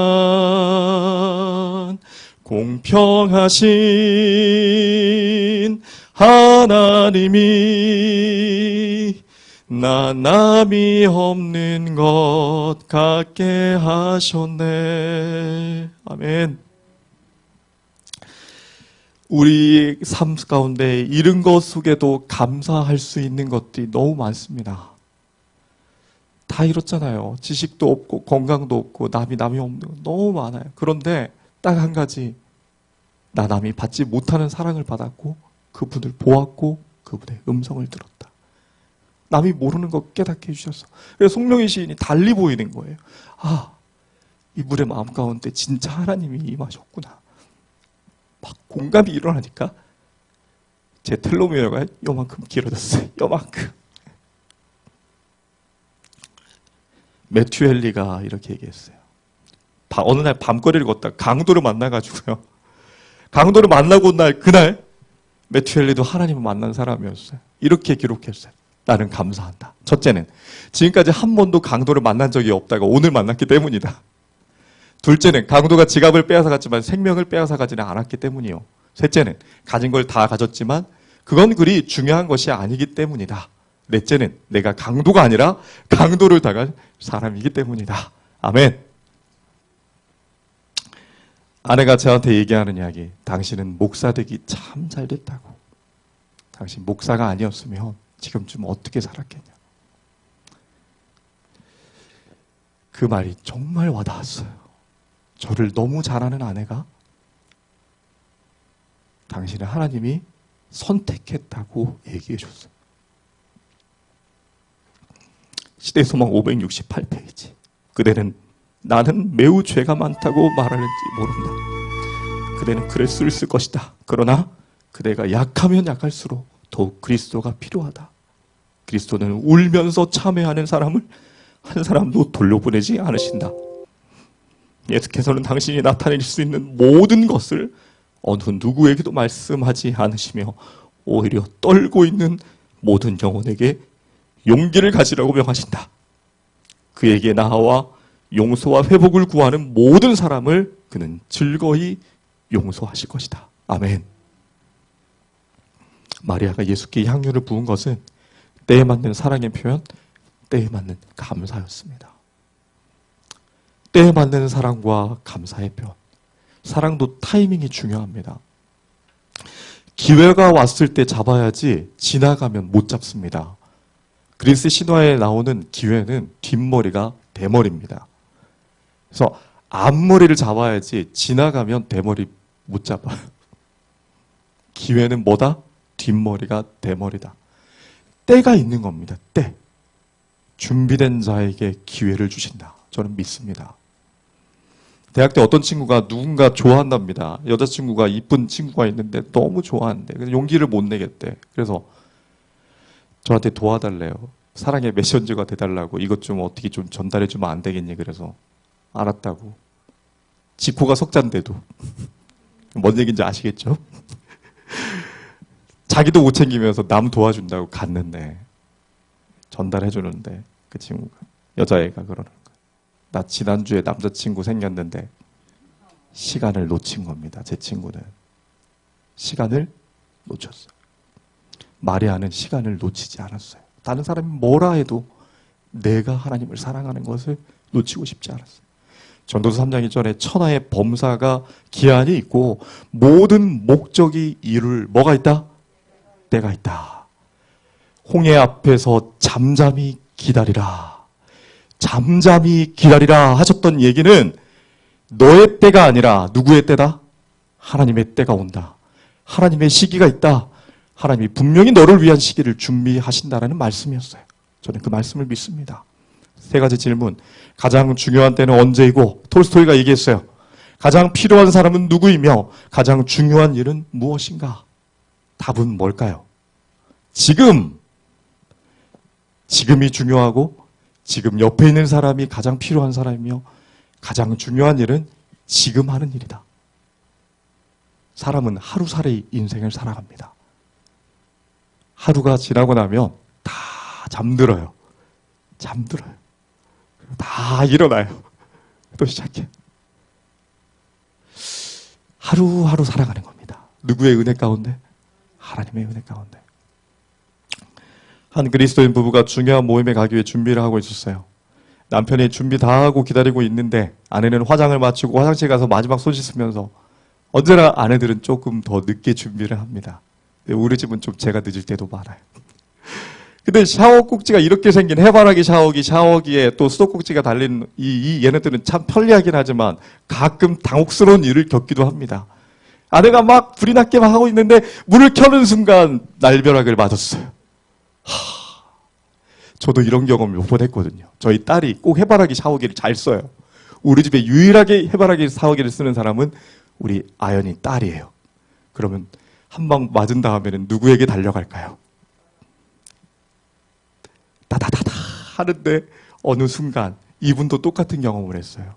공평하신 하나님이 나 남이 없는 것 같게 하셨네. 아멘. 우리 삶 가운데 잃은 것 속에도 감사할 수 있는 것들이 너무 많습니다. 다 잃었잖아요. 지식도 없고 건강도 없고 남이 없는 거 너무 많아요. 그런데 딱 한 가지, 나 남이 받지 못하는 사랑을 받았고 그분을 보았고 그분의 음성을 들었다. 남이 모르는 거 깨닫게 해주셔서. 그래서 송명희 시인이 달리 보이는 거예요. 아, 이분의 마음 가운데 진짜 하나님이 임하셨구나. 막 공감이 일어나니까 제 텔로미어가 요만큼 길어졌어요. 요만큼. 매튜 헨리가 이렇게 얘기했어요. 어느 날 밤거리를 걷다가 강도를 만나가지고요. 강도를 만나고 온 날, 그날 매튜 헨리도 하나님을 만난 사람이었어요. 이렇게 기록했어요. 나는 감사한다. 첫째는 지금까지 한 번도 강도를 만난 적이 없다가 오늘 만났기 때문이다. 둘째는 강도가 지갑을 빼앗아 갔지만 생명을 빼앗아 가지는 않았기 때문이요. 셋째는 가진 걸 다 가졌지만 그건 그리 중요한 것이 아니기 때문이다. 넷째는 내가 강도가 아니라 강도를 당할 사람이기 때문이다. 아멘. 아내가 저한테 얘기하는 이야기, 당신은 목사 되기 참 잘 됐다고. 당신 목사가 아니었으면 지금쯤 어떻게 살았겠냐. 그 말이 정말 와닿았어요. 저를 너무 잘 아는 아내가 당신은 하나님이 선택했다고 얘기해 줬어요. 시대소망 568페이지. 그대는 나는 매우 죄가 많다고 말하는지 모른다. 그대는 그를 쓸 것이다. 그러나 그대가 약하면 약할수록 더욱 그리스도가 필요하다. 그리스도는 울면서 참회하는 사람을 한 사람도 돌려보내지 않으신다. 예수께서는 당신이 나타낼 수 있는 모든 것을 어느 누구에게도 말씀하지 않으시며 오히려 떨고 있는 모든 영혼에게 용기를 가지라고 명하신다. 그에게 나아와 용서와 회복을 구하는 모든 사람을 그는 즐거이 용서하실 것이다. 아멘. 마리아가 예수께 향유를 부은 것은 때에 맞는 사랑의 표현, 때에 맞는 감사였습니다. 때에 맞는 사랑과 감사의 표현. 사랑도 타이밍이 중요합니다. 기회가 왔을 때 잡아야지 지나가면 못 잡습니다. 그리스 신화에 나오는 기회는 뒷머리가 대머리입니다. 그래서 앞머리를 잡아야지 지나가면 대머리 못 잡아요. 기회는 뭐다? 뒷머리가 대머리다. 때가 있는 겁니다. 때. 준비된 자에게 기회를 주신다. 저는 믿습니다. 대학 때 어떤 친구가 누군가 좋아한답니다. 여자친구가 이쁜 친구가 있는데 너무 좋아하는데 그래서 용기를 못 내겠대. 그래서 저한테 도와달래요. 사랑의 메신저가 돼달라고 이것 좀 어떻게 좀 전달해주면 안 되겠니? 그래서 알았다고. 지코가 석잔데도 뭔 얘기인지 아시겠죠? 자기도 못 챙기면서 남 도와준다고 갔는데 전달해주는데 그 친구가 여자애가 그러는 거예요. 나 지난주에 남자친구 생겼는데 시간을 놓친 겁니다. 제 친구는 시간을 놓쳤어요. 마리아는 시간을 놓치지 않았어요. 다른 사람이 뭐라 해도 내가 하나님을 사랑하는 것을 놓치고 싶지 않았어요. 전도서 3장 1절에 천하의 범사가 기한이 있고 모든 목적이 이룰 뭐가 있다? 때가 있다. 홍해 앞에서 잠잠히 기다리라. 잠잠히 기다리라 하셨던 얘기는 너의 때가 아니라 누구의 때다? 하나님의 때가 온다. 하나님의 시기가 있다. 하나님이 분명히 너를 위한 시기를 준비하신다라는 말씀이었어요. 저는 그 말씀을 믿습니다. 세 가지 질문. 가장 중요한 때는 언제이고 톨스토이가 얘기했어요. 가장 필요한 사람은 누구이며 가장 중요한 일은 무엇인가? 답은 뭘까요? 지금이 중요하고 지금 옆에 있는 사람이 가장 필요한 사람이며 가장 중요한 일은 지금 하는 일이다. 사람은 하루살이 인생을 살아갑니다. 하루가 지나고 나면 다 잠들어요. 다 일어나요. 또 시작해. 하루하루 살아가는 겁니다. 누구의 은혜 가운데? 하나님의 은혜 가운데. 한 그리스도인 부부가 중요한 모임에 가기 위해 준비를 하고 있었어요. 남편이 준비 다 하고 기다리고 있는데 아내는 화장을 마치고 화장실 가서 마지막 손 씻으면서 언제나 아내들은 조금 더 늦게 준비를 합니다. 우리 집은 좀 제가 늦을 때도 많아요. 근데 샤워 꼭지가 이렇게 생긴 해바라기 샤워기에 또 수도꼭지가 달린 얘네들은 참 편리하긴 하지만 가끔 당혹스러운 일을 겪기도 합니다. 아내가 막 불이 났게 막 하고 있는데 물을 켜는 순간 날벼락을 맞았어요. 저도 이런 경험을 몇 번 했거든요. 저희 딸이 꼭 해바라기 샤워기를 잘 써요. 우리 집에 유일하게 해바라기 샤워기를 쓰는 사람은 우리 아연이 딸이에요. 그러면 한 방 맞은 다음에는 누구에게 달려갈까요? 따다다다 하는데 어느 순간 이분도 똑같은 경험을 했어요.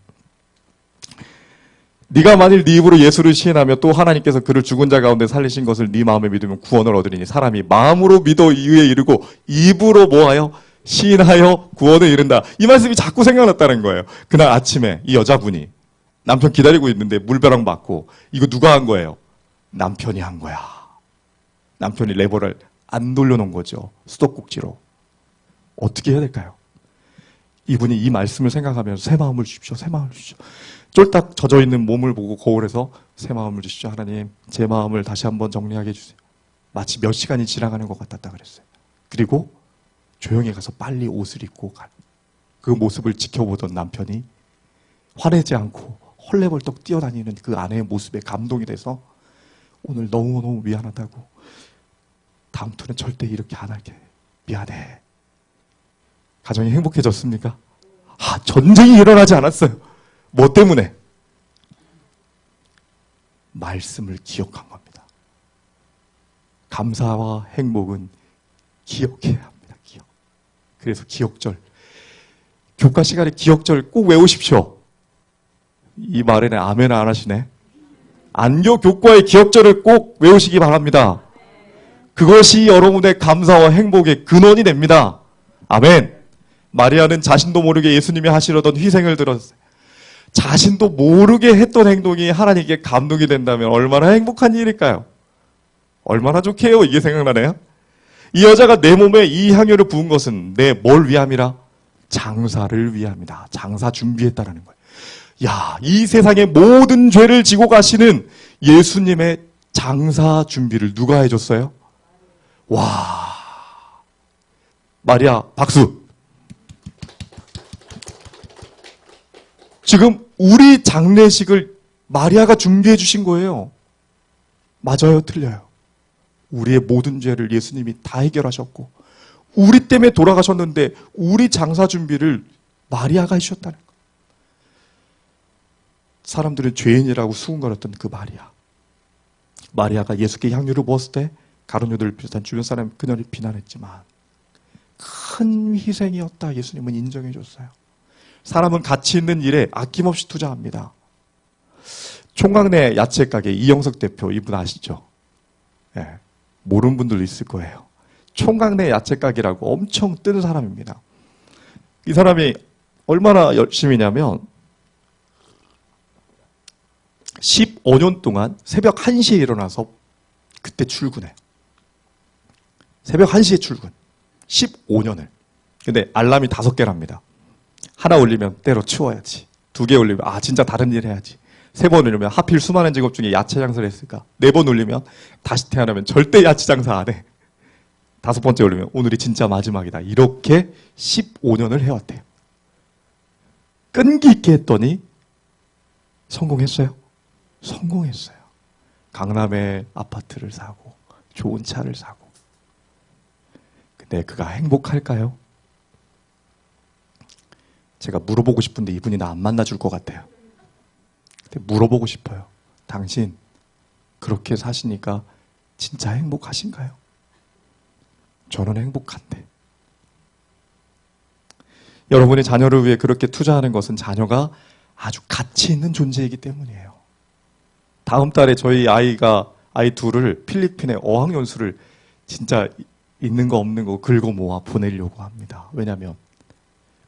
네가 만일 네 입으로 예수를 시인하며 또 하나님께서 그를 죽은 자 가운데 살리신 것을 네 마음에 믿으면 구원을 얻으리니 사람이 마음으로 믿어 이에 이르고 입으로 뭐하여 시인하여 구원을 이룬다. 이 말씀이 자꾸 생각났다는 거예요. 그날 아침에 이 여자분이 남편 기다리고 있는데 물벼락 맞고 이거 누가 한 거예요? 남편이 한 거야. 남편이 레버를 안 돌려놓은 거죠. 수도꼭지로. 어떻게 해야 될까요? 이분이 이 말씀을 생각하면서 새 마음을 주십시오. 새 마음을 주십시오. 쫄딱 젖어있는 몸을 보고 거울에서 새 마음을 주십시오. 하나님, 제 마음을 다시 한번 정리하게 해주세요. 마치 몇 시간이 지나가는 것 같았다 그랬어요. 그리고 조용히 가서 빨리 옷을 입고 간. 그 모습을 지켜보던 남편이 화내지 않고 헐레벌떡 뛰어다니는 그 아내의 모습에 감동이 돼서 오늘 너무너무 미안하다고 다음부터는 절대 이렇게 안 할게. 미안해. 가정이 행복해졌습니까? 전쟁이 일어나지 않았어요. 뭐 때문에? 말씀을 기억한 겁니다. 감사와 행복은 기억해야 합니다. 기억. 그래서 기억절. 교과 시간에 기억절 꼭 외우십시오. 이 말에는 아멘 안 하시네. 안교 교과의 기억절을 꼭 외우시기 바랍니다. 그것이 여러분의 감사와 행복의 근원이 됩니다. 아멘. 마리아는 자신도 모르게 예수님이 하시려던 희생을 들었어요. 자신도 모르게 했던 행동이 하나님께 감동이 된다면 얼마나 행복한 일일까요? 얼마나 좋게요. 이게 생각나네요. 이 여자가 내 몸에 이 향유를 부은 것은 내 뭘 위함이라? 장사를 위함이다. 장사 준비했다라는 거예요. 야, 이 세상의 모든 죄를 지고 가시는 예수님의 장사 준비를 누가 해줬어요? 와, 마리아 박수. 지금 우리 장례식을 마리아가 준비해 주신 거예요. 맞아요, 틀려요? 우리의 모든 죄를 예수님이 다 해결하셨고 우리 때문에 돌아가셨는데 우리 장사 준비를 마리아가 해주셨다는 거예요. 사람들은 죄인이라고 수군거렸던 그 마리아. 마리아가 예수께 향유를 부었을 때 가룟 유다를 비롯한 주변 사람 그녀를 비난했지만 큰 희생이었다 예수님은 인정해 줬어요. 사람은 가치 있는 일에 아낌없이 투자합니다. 총각내 야채 가게 이영석 대표 이분 아시죠? 네, 모르는 분들도 있을 거예요. 총각내 야채 가게라고 엄청 뜬 사람입니다. 이 사람이 얼마나 열심히냐면 15년 동안 새벽 1시에 일어나서 그때 출근해요. 새벽 1시에 출근. 15년을. 근데 알람이 5개랍니다. 하나 올리면 때려치워야지. 2개 올리면 진짜 다른 일 해야지. 3번 올리면 하필 수많은 직업 중에 야채 장사를 했을까. 4번 올리면 다시 태어나면 절대 야채 장사 안 해. 5번째 올리면 오늘이 진짜 마지막이다. 이렇게 15년을 해왔대요. 끈기 있게 했더니 성공했어요? 성공했어요. 강남에 아파트를 사고 좋은 차를 사고. 근데 그가 행복할까요? 제가 물어보고 싶은데 이분이 나 안 만나줄 것 같아요. 근데 물어보고 싶어요. 당신 그렇게 사시니까 진짜 행복하신가요? 저는 행복한데. 여러분의 자녀를 위해 그렇게 투자하는 것은 자녀가 아주 가치 있는 존재이기 때문이에요. 다음 달에 저희 아이 둘을 필리핀에 어학연수를 진짜 있는 거 없는 거 긁어 모아 보내려고 합니다. 왜냐하면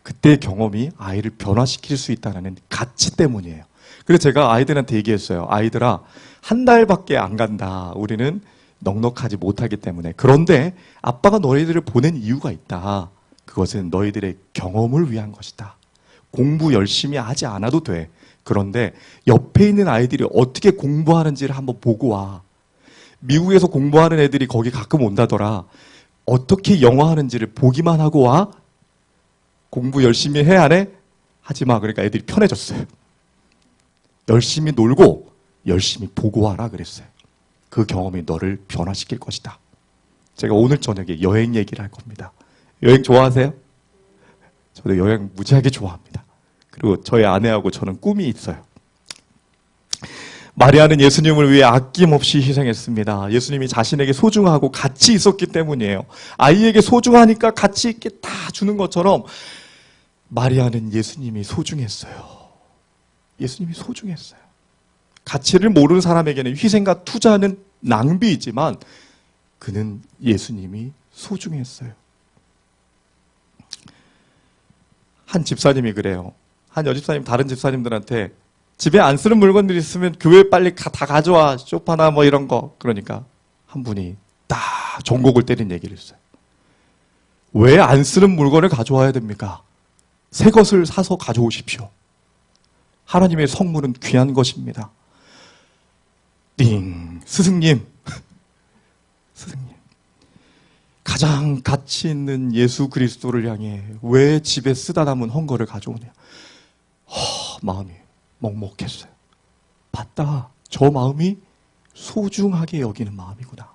그때의 경험이 아이를 변화시킬 수 있다는 가치 때문이에요. 그래서 제가 아이들한테 얘기했어요. 아이들아, 한 달밖에 안 간다. 우리는 넉넉하지 못하기 때문에. 그런데 아빠가 너희들을 보낸 이유가 있다. 그것은 너희들의 경험을 위한 것이다. 공부 열심히 하지 않아도 돼. 그런데 옆에 있는 아이들이 어떻게 공부하는지를 한번 보고 와. 미국에서 공부하는 애들이 거기 가끔 온다더라. 어떻게 영어 하는지를 보기만 하고 와. 공부 열심히 해 안 해? 하지 마. 그러니까 애들이 편해졌어요. 열심히 놀고 열심히 보고 와라 그랬어요. 그 경험이 너를 변화시킬 것이다. 제가 오늘 저녁에 여행 얘기를 할 겁니다. 여행 좋아하세요? 저도 여행 무지하게 좋아합니다. 그리고 저희 아내하고 저는 꿈이 있어요. 마리아는 예수님을 위해 아낌없이 희생했습니다. 예수님이 자신에게 소중하고 가치 있었기 때문이에요. 아이에게 소중하니까 가치 있게 다 주는 것처럼 마리아는 예수님이 소중했어요. 예수님이 소중했어요. 가치를 모르는 사람에게는 희생과 투자는 낭비이지만 그는 예수님이 소중했어요. 한 집사님이 그래요. 한 여집사님 다른 집사님들한테 집에 안 쓰는 물건들이 있으면 교회 빨리 다 가져와. 쇼파나 뭐 이런 거. 그러니까 한 분이 딱 종곡을 때린 얘기를 했어요. 왜 안 쓰는 물건을 가져와야 됩니까? 새 것을 사서 가져오십시오. 하나님의 성물은 귀한 것입니다. 띵! 스승님. 스승님. 가장 가치 있는 예수 그리스도를 향해 왜 집에 쓰다 남은 헝거를 가져오냐. 마음이 먹먹했어요. 봤다. 저 마음이 소중하게 여기는 마음이구나.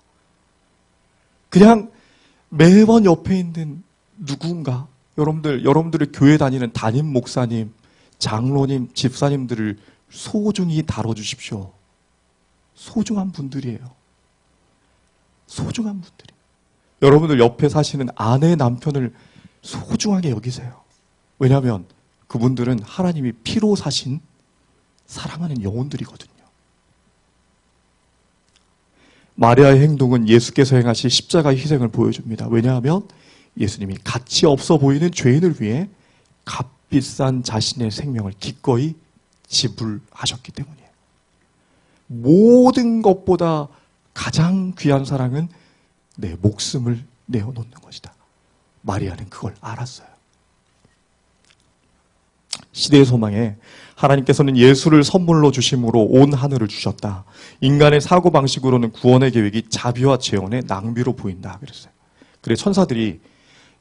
그냥 매번 옆에 있는 누군가, 여러분들의 교회 다니는 담임 목사님, 장로님, 집사님들을 소중히 다뤄주십시오. 소중한 분들이에요. 소중한 분들이. 여러분들 옆에 사시는 아내, 남편을 소중하게 여기세요. 왜냐하면 그분들은 하나님이 피로 사신 사랑하는 영혼들이거든요. 마리아의 행동은 예수께서 행하신 십자가의 희생을 보여줍니다. 왜냐하면 예수님이 가치 없어 보이는 죄인을 위해 값비싼 자신의 생명을 기꺼이 지불하셨기 때문이에요. 모든 것보다 가장 귀한 사랑은 내 목숨을 내어놓는 것이다. 마리아는 그걸 알았어요. 시대의 소망에 하나님께서는 예수를 선물로 주심으로 온 하늘을 주셨다. 인간의 사고방식으로는 구원의 계획이 자비와 재원의 낭비로 보인다. 그랬어요. 그래 천사들이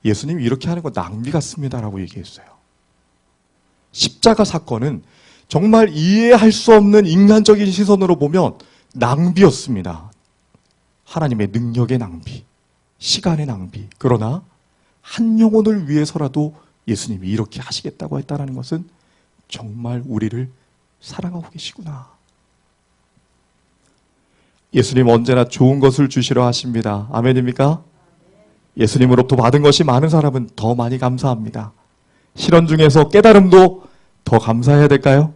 예수님이 이렇게 하는 거 낭비 같습니다라고 얘기했어요. 십자가 사건은 정말 이해할 수 없는 인간적인 시선으로 보면 낭비였습니다. 하나님의 능력의 낭비, 시간의 낭비. 그러나 한 영혼을 위해서라도 예수님이 이렇게 하시겠다고 했다는 것은 정말 우리를 사랑하고 계시구나. 예수님 언제나 좋은 것을 주시려 하십니다. 아멘입니까? 예수님으로부터 받은 것이 많은 사람은 더 많이 감사합니다. 실현 중에서 깨달음도 더 감사해야 될까요?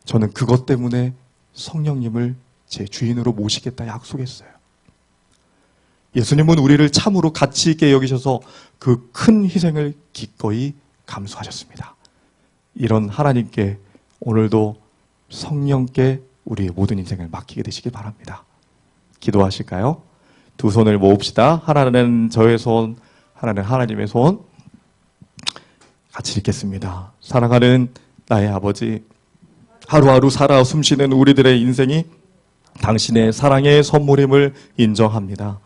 저는 그것 때문에 성령님을 제 주인으로 모시겠다 약속했어요. 예수님은 우리를 참으로 가치 있게 여기셔서 그 큰 희생을 기꺼이 감수하셨습니다. 이런 하나님께 오늘도 성령께 우리의 모든 인생을 맡기게 되시길 바랍니다. 기도하실까요? 두 손을 모읍시다. 하나는 저의 손, 하나는 하나님의 손. 같이 읽겠습니다. 사랑하는 나의 아버지, 하루하루 살아 숨쉬는 우리들의 인생이 당신의 사랑의 선물임을 인정합니다.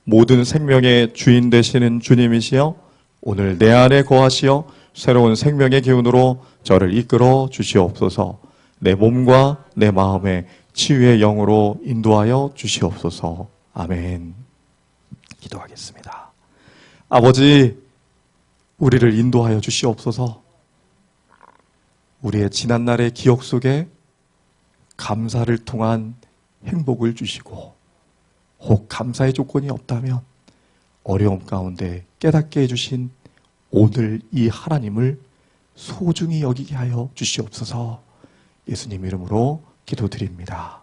모든 생명의 주인 되시는 주님이시여, 오늘 내 안에 거하시어 새로운 생명의 기운으로 저를 이끌어 주시옵소서. 내 몸과 내 마음에 치유의 영으로 인도하여 주시옵소서. 아멘. 기도하겠습니다. 아버지, 우리를 인도하여 주시옵소서. 우리의 지난날의 기억 속에 감사를 통한 행복을 주시고, 혹 감사의 조건이 없다면 어려움 가운데 깨닫게 해주신 오늘 이 하나님을 소중히 여기게 하여 주시옵소서. 예수님 이름으로 기도드립니다.